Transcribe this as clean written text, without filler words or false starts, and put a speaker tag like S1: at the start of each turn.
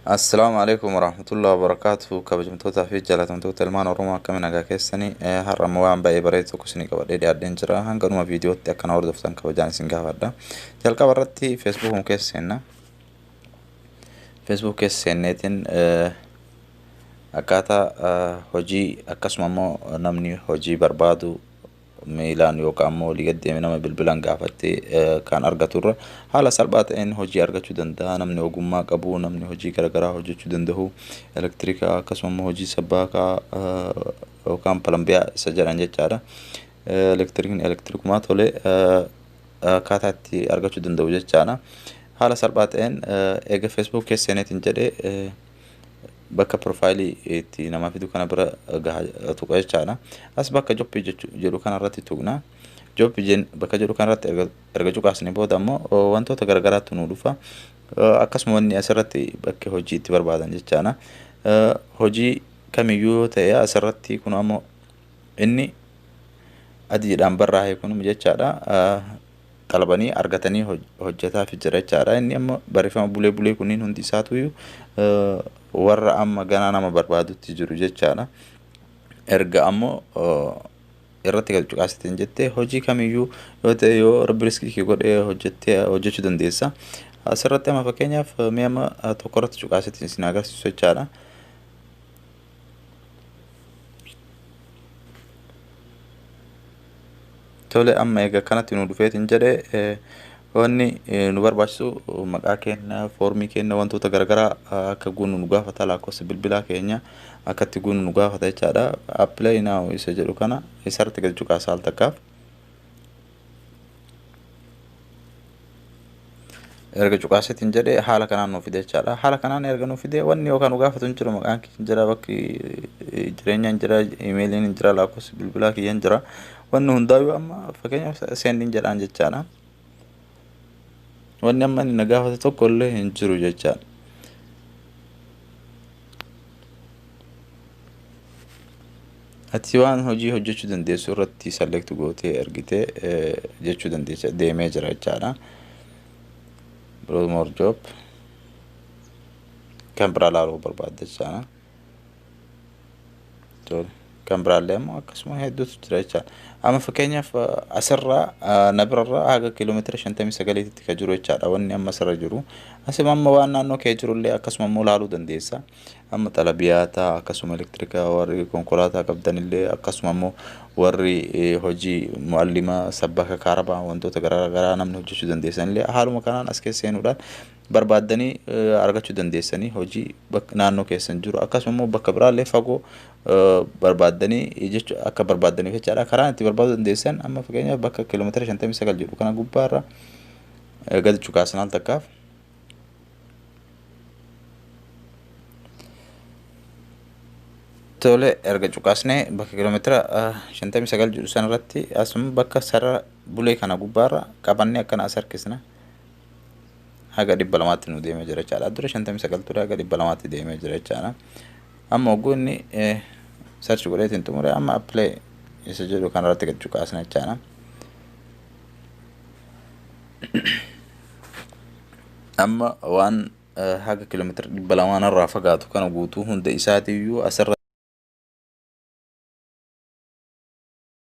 S1: السلام عليكم ورحمة الله وبركاته كبجمتوتا في جلاتمتوتا المان ورما كمنا كيسني هر موان باي بريتو كسني كبدي دي ادين جرا هنغنو فيديو تي كان اور دفتن كبجان سنغا ودا تلقى برتي فيسبوك مكيسنا فيسبوك كيسنتين akata hojii akkasumammoo namni hojii barbaadu miilaan yookaan ammoo ligadeeme nama bilbilaan gaafattee kan argaturra haala salphaa ta'een hojii argachuu danda'a. Namni ogummaa qabu namni hojii garaagaraa hojjechuu danda'u elektirikaa akkasumammoo hojii sabbaakaa yookaan palambiyaa isa jedhan jechaadha. Elektirikiin elektirikumaa tolee akkaataa itti argachuu danda'u jechaadha. Haala salphaa ta'een eega Facebook keessaniitiin jedhee bakka profaayilii itti nama fidu kana bira tuqa jechaadha. As bakka jobbii jedhu kanarratti tuqna. Jobbii bakka jedhu kanarratti erga cuqaasnee booda ammoo wantoota garaagaraatu nu dhufa. Akkasuma wanni asirratti bakka hojii itti barbaadan jechaadha. Hojii kamiyyuu yoo ta'e asirratti kun ammoo inni adiidhaan barraa'e kun jechaadha. Qalbanii argatanii hojjetaaf jira jechaadha. Inni amma barreeffama bulee kunniin hundi isaatu warra amma ganaa nama barbaadutti jiru jechaadha. Erga ammoo irratti gad cuqaasiteen jettee hojii kamiyyuu yoo ta'e yoo rabbi riskii godhee hojjechuu dandeessa. Asirratti amma fakkeenyaaf mi'a amma tokko irratti cuqaasiteen isin agarsiisu jechaadha. Tole amma egaa kanatti nu dhufeetiin jedhee wanni nu barbaachisu maqaa keenya foormii keenya wantoota garaagaraa akka guunu nu gaafata lakkoofsa bilbilaa keenya akkatti guunu nu gaafata jechaadha. Apply now isa jedhu kana isarratti gad cuqaasaa al takkaaf. Erga cuqaaseetiin jedhee haala kanaan nu fide jechaadha. Haala kanaan erga nu fide wanni yookaan nu gaafatu hin jiru maqaan keenya jira bakki jireenyaan jira imeeliin jira lakkoofsa bilbilaa kiyyan jira. Wanni hundaayyuu amma fakkeenyaaf seendiin jedhaan jechaadha. Wanni amma inni na gaafate tokko illee hin jiru jechaadha. Ati waan hojii hojjechuu dandeessu irratti select gootee ergitee jechuu dandeessa deemee jira jechaadha. Browse more job kan biraa laaluu barbaadde jechaadha. Kan biraallee ammoo akkasuma hedduutu jira jechaadha. Amma fakkeenyaaf asirraa nabirarraa haga kiiloomeetira 59tti kan jiru jechaadha wanni amma asirra jiru. Asuma amma waan naannoo kee jirullee akkasuma immoo laaluu dandeessa. Amma xalabiyaata akkasuma elektirikaa warri konkolaataa qabdanillee akkasuma immoo warri hojii muallima sabbaka kaarabaa wantoota garaagaraa namni hojjechuu dandeessanillee haaluma kanaan as keessa seenuudhaan barbaaddanii argachuu dandeessanii hojii naannoo keessan jiru akkasuma immoo bakka biraallee fagoo barbaaddanii jechuun akka barbaaddaniif jechaadha. Karaan itti barbaaduu dandeessan amma fakkeenyaaf bakka kiiloomeetira 59 jedhu kana gubbaarra gad cuqaasan al takkaaf. Tole erga cuqaasnee bakka kiiloomeetira 59 jedhu sanarratti asuma bakka sarara bulee kana gubbaarra qabannee akkana as harkisna. Haga 200tti nu deemee jira jechaadha. Dura 59 ture haga 200tti deemee jira jechaadha. Amma oguunni search godheetiin xumure amma apply isa jedhu kanarratti gad cuqaasna jechaadha. Amma waan haga kiiloomeetira 200 irraa fagaatu kana guutuu hunda isaatiiyyuu asirra